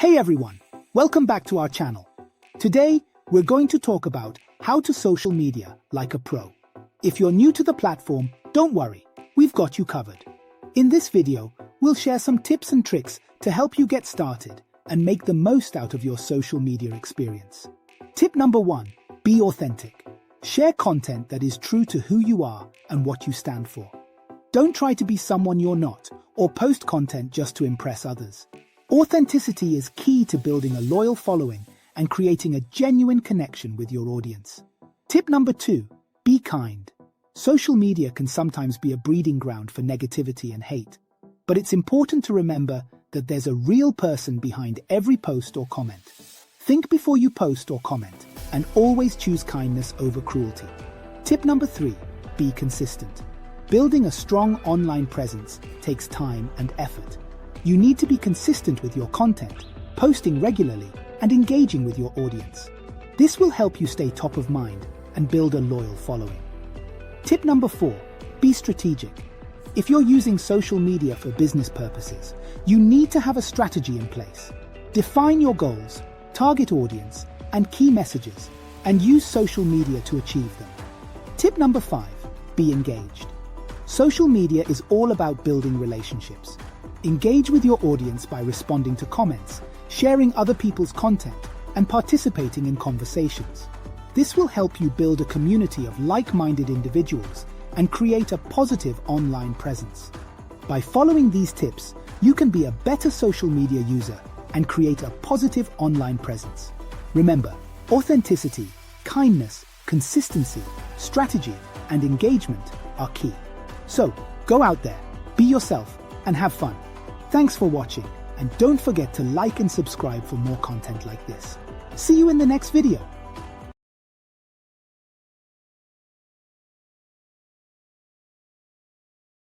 Hey everyone, welcome back to our channel. Today, we're going to talk about how to social media like a pro. If you're new to the platform, don't worry, we've got you covered. In this video, we'll share some tips and tricks to help you get started and make the most out of your social media experience. Tip number 1, be authentic. Share content that is true to who you are and what you stand for. Don't try to be someone you're not or post content just to impress others. Authenticity is key to building a loyal following and creating a genuine connection with your audience. Tip number 2, be kind. Social media can sometimes be a breeding ground for negativity and hate, but it's important to remember that there's a real person behind every post or comment. Think before you post or comment, and always choose kindness over cruelty. Tip number 3, be consistent. Building a strong online presence takes time and effort. You need to be consistent with your content, posting regularly, and engaging with your audience. This will help you stay top of mind and build a loyal following. Tip number 4, be strategic. If you're using social media for business purposes, you need to have a strategy in place. Define your goals, target audience, and key messages, and use social media to achieve them. Tip number 5, be engaged. Social media is all about building relationships. Engage with your audience by responding to comments, sharing other people's content, and participating in conversations. This will help you build a community of like-minded individuals and create a positive online presence. By following these tips, you can be a better social media user and create a positive online presence. Remember, authenticity, kindness, consistency, strategy, and engagement are key. So, go out there, be yourself, and have fun. Thanks for watching, and don't forget to like and subscribe for more content like this. See you in the next video.